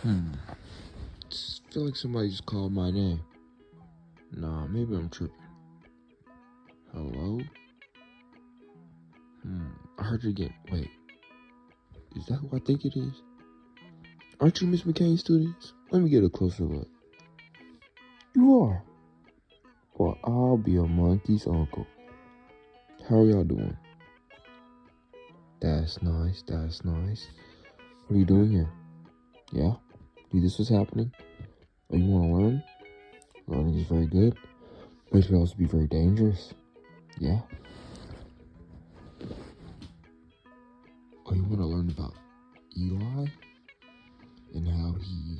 I feel like somebody just called my name. Nah, maybe I'm tripping. Hello? I heard you again. Wait, is that who I think it is? Aren't you Miss McCain's students? Let me get a closer look. You are. Well, I'll be a monkey's uncle. How are y'all doing? That's nice, that's nice. What are you doing here? Yeah? Knew this was happening? Oh, you want to learn? Learning is very good, but it can also be very dangerous. Yeah? Oh, you want to learn about Eli? And how he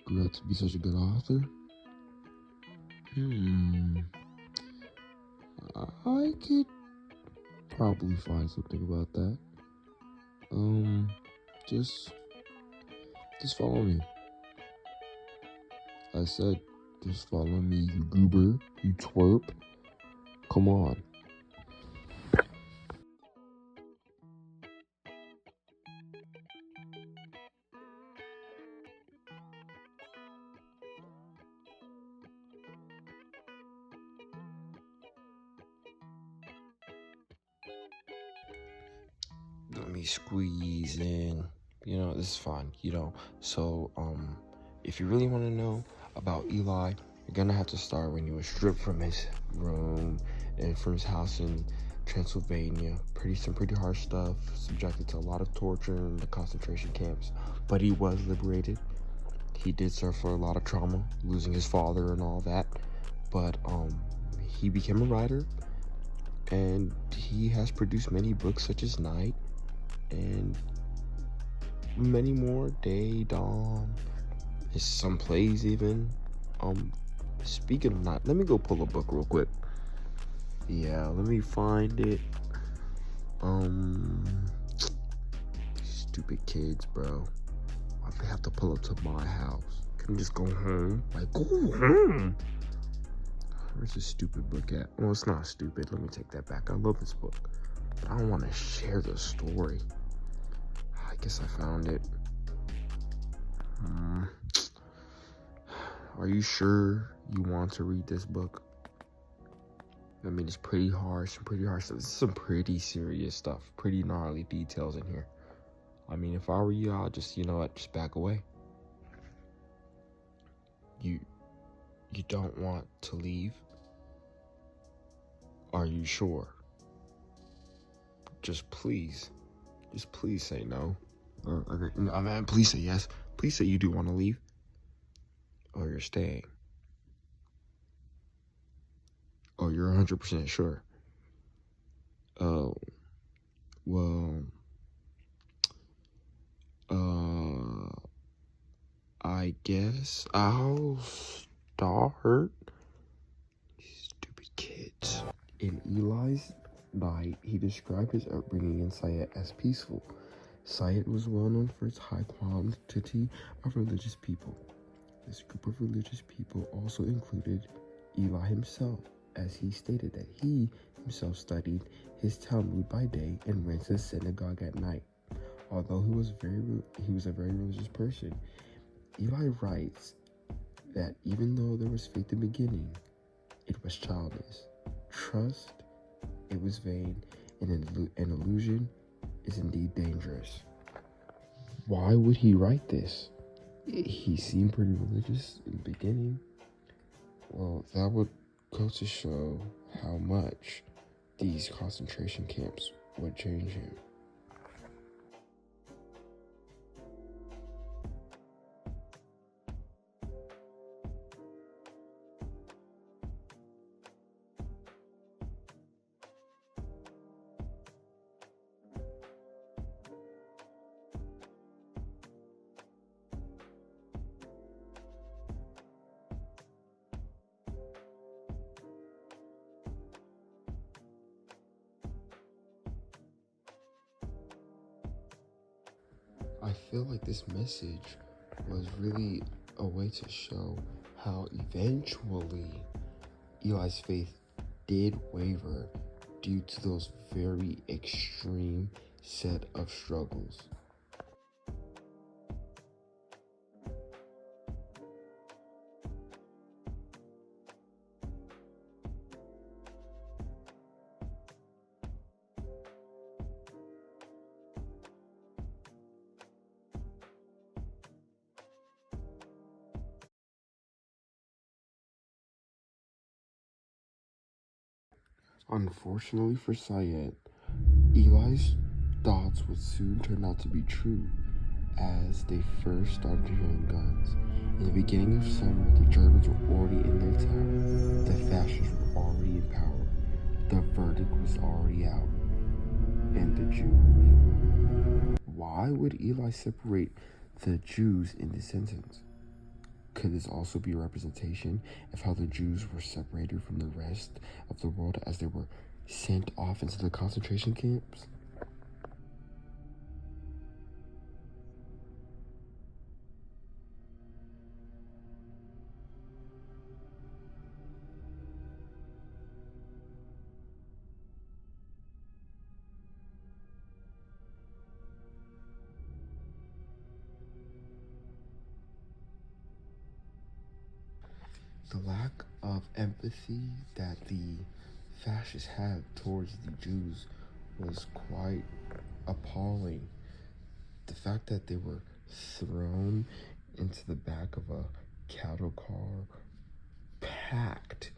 grew up to be such a good author? I could probably find something about that. Just follow me. I said, just follow me, you goober, you twerp. Come on. Let me squeeze in. This is fun, So, if you really want to know about Eli, you're gonna have to start when he was stripped from his room and from his house in Transylvania. Some pretty harsh stuff, subjected to a lot of torture in the concentration camps. But he was liberated. He did suffer a lot of trauma, losing his father and all that. But he became a writer, and he has produced many books such as Night and many more, Day, Dawn, some plays even. Speaking of Night, let me go pull a book real quick. Yeah, let me find it. Stupid kids, bro. Why do they have to pull up to my house? Can I just go home? Like, go home. Where's this stupid book at? Well, it's not stupid. Let me take that back. I love this book, but I don't want to share the story. I guess I found it. Are you sure you want to read this book? I mean, it's pretty harsh stuff. This is some pretty serious stuff, pretty gnarly details in here. I mean, if I were you, I'll just, just back away. You don't want to leave? Are you sure? Just please say no. Please say yes. Please say you do want to leave. Or you're staying. Oh, you're 100% sure. Oh, well, I guess I'll start. Stupid kids. In Eli's Night, he described his upbringing in Syed as peaceful. Syed was well known for its high quantity of religious people. This group of religious people also included Eli himself, as he stated that he himself studied his Talmud by day and went to the synagogue at night. Although he was a very religious person, Eli writes that even though there was faith in the beginning, it was childish. Trust, it was vain, and an illusion is indeed dangerous. Why would he write this? He seemed pretty religious in the beginning. Well, that would go to show how much these concentration camps would change him. I feel like this message was really a way to show how eventually Eli's faith did waver due to those very extreme set of struggles. Unfortunately for Syed, Eli's thoughts would soon turn out to be true as they first started hearing guns. In the beginning of summer, the Germans were already in their town. The fascists were already in power. The verdict was already out. And the Jews. Why would Eli separate the Jews in this sentence? Could this also be a representation of how the Jews were separated from the rest of the world as they were sent off into the concentration camps? The lack of empathy that the fascists had towards the Jews was quite appalling. The fact that they were thrown into the back of a cattle car, packed,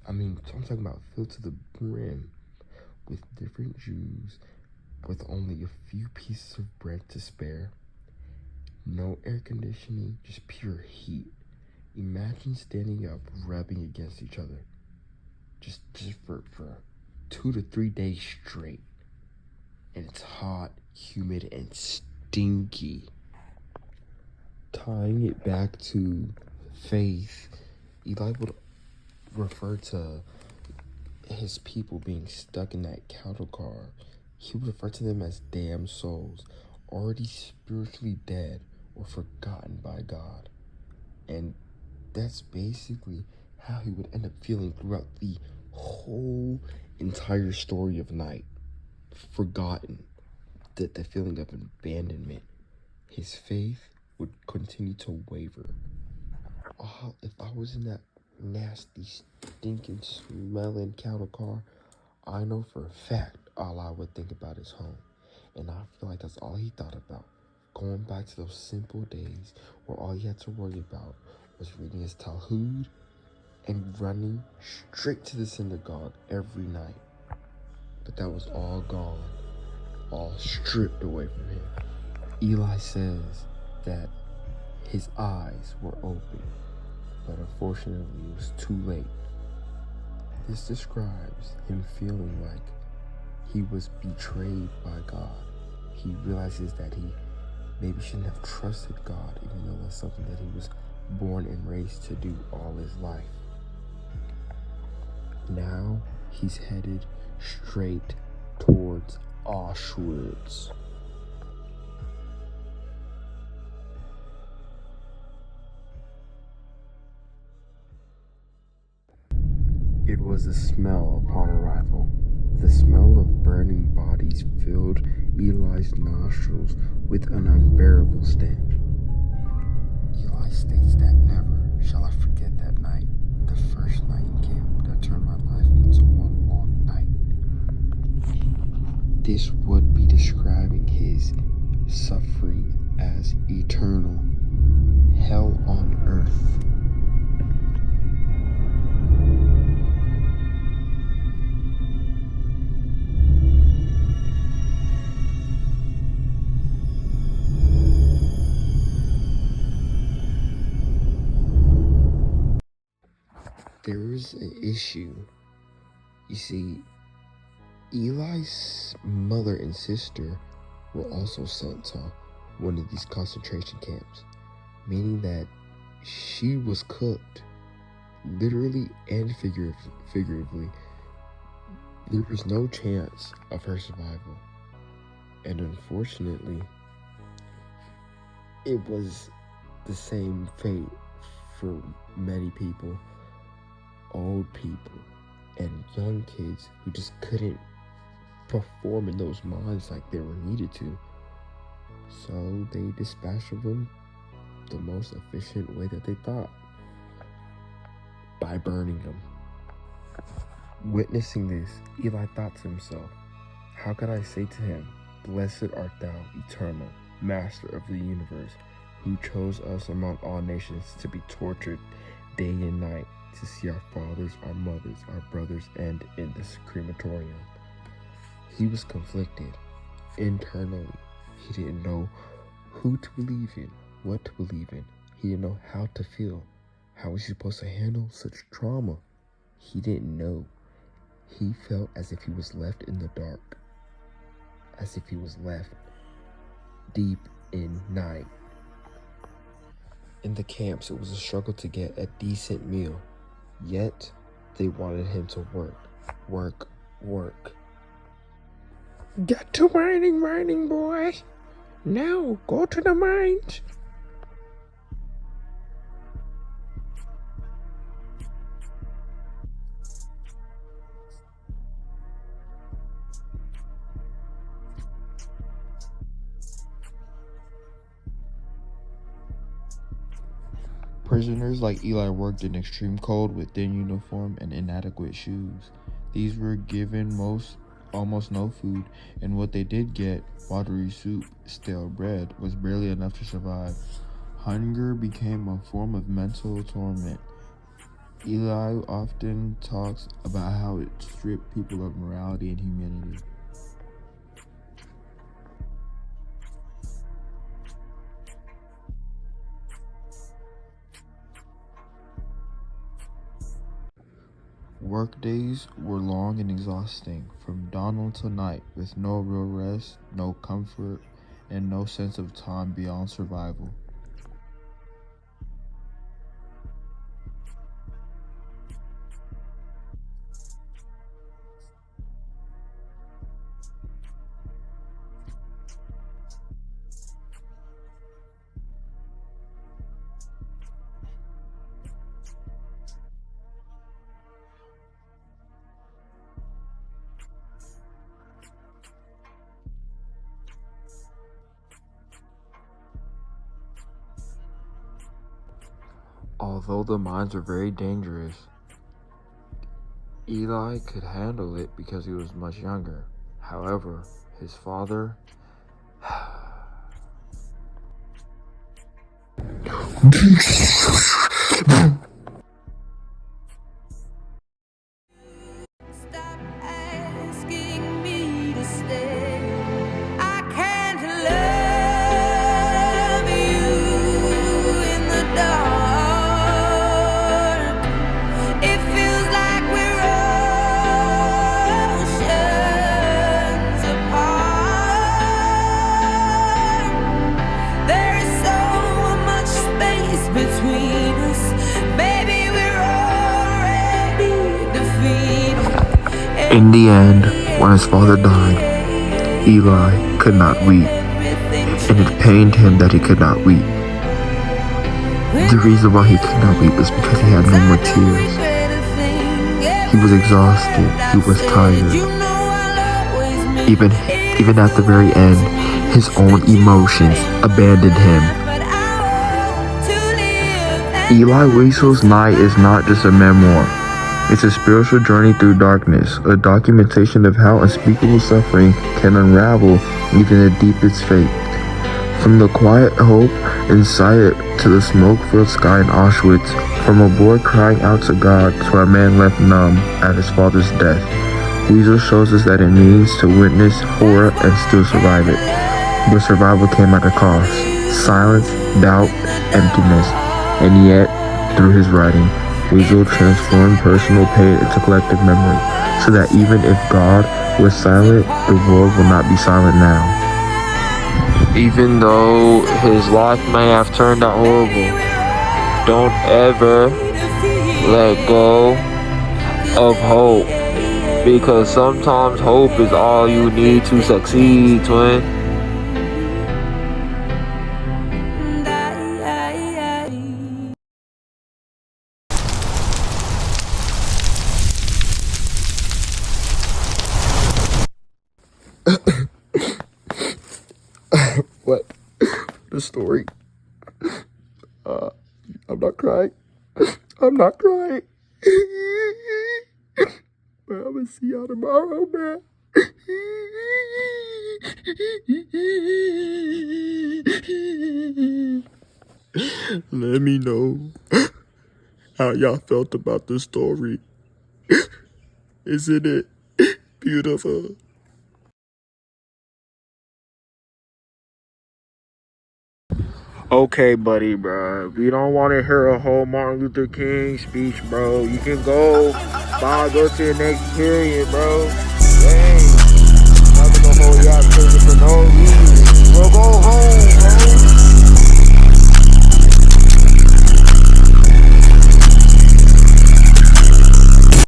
I'm talking about filled to the brim with different Jews with only a few pieces of bread to spare, no air conditioning, just pure heat. Imagine standing up, rubbing against each other, just for 2 to 3 days straight, and it's hot, humid, and stinky. Tying it back to faith, Eli would refer to his people being stuck in that cattle car. He would refer to them as damned souls, already spiritually dead or forgotten by God. And that's basically how he would end up feeling throughout the whole entire story of Night. Forgotten. The feeling of abandonment. His faith would continue to waver. Oh, if I was in that nasty, stinking, smelling cattle car, I know for a fact all I would think about is home. And I feel like that's all he thought about. Going back to those simple days where all he had to worry about was reading his Talmud and running straight to the synagogue every night. But that was all gone, all stripped away from him. Eli says that his eyes were open, but unfortunately it was too late. This describes him feeling like he was betrayed by God. He realizes that he maybe shouldn't have trusted God, even though that's something that he was born and raised to do all his life. Now he's headed straight towards Auschwitz. It was a smell upon arrival. The smell of burning bodies filled Eli's nostrils with an unbearable stench. Eli states that never shall I forget that night, the first night in camp that turned my life into one long night. This would be describing his suffering as eternal hell on earth. There is an issue. You see, Eli's mother and sister were also sent to one of these concentration camps, meaning that she was cooked, literally and figuratively. There was no chance of her survival. And unfortunately, it was the same fate for many people, old people, and young kids who just couldn't perform in those mines like they were needed to. So they dispatched them the most efficient way that they thought, by burning them. Witnessing this, Eli thought to himself, how could I say to him, blessed art thou, eternal, master of the universe, who chose us among all nations to be tortured day and night to see our fathers, our mothers, our brothers end in this crematorium. He was conflicted internally. He didn't know who to believe in, what to believe in. He didn't know how to feel. How was he supposed to handle such trauma? He didn't know. He felt as if he was left in the dark, as if he was left deep in night. In the camps, it was a struggle to get a decent meal, yet they wanted him to work. Get to mining, boy. Now, go to the mines. Prisoners like Eli worked in extreme cold with thin uniform and inadequate shoes. These were given almost no food, and what they did get, watery soup, stale bread, was barely enough to survive. Hunger became a form of mental torment. Eli often talks about how it stripped people of morality and humanity. Work days were long and exhausting, from dawn until night, with no real rest, no comfort, and no sense of time beyond survival. Although the mines were very dangerous, Eli could handle it because he was much younger. However, his father... Stop asking me to stay. I can't love you in the dark. It feels like we're oceans apart. There is so much space between us. Baby, we're already defeated. In the end, when his father died, Eli could not weep, and it pained him that he could not weep. The reason why he could not weep is because he had no more tears. He was exhausted, he was tired. Even at the very end, his own emotions abandoned him. Eli Weasel's Night is not just a memoir. It's a spiritual journey through darkness, a documentation of how unspeakable suffering can unravel even the deepest faith. From the quiet hope inside to the smoke-filled sky in Auschwitz, from a boy crying out to God to a man left numb at his father's death, Weasel shows us that it means to witness horror and still survive it. But survival came at a cost: silence, doubt, emptiness. And yet, through his writing, Weasel transformed personal pain into collective memory, so that even if God was silent, the world will not be silent now. Even though his life may have turned out horrible, don't ever let go of hope, because sometimes hope is all you need to succeed, twin. What? The story? I'm not crying. I'm not crying. But I'm gonna see y'all tomorrow, man. Let me know how y'all felt about the story. Isn't it beautiful? Okay, buddy, bro. We don't want to hear a whole Martin Luther King speech, bro. You can go to your next period, bro. Dang. Not gonna hold you out prison for no reason. Bro, go home, bro.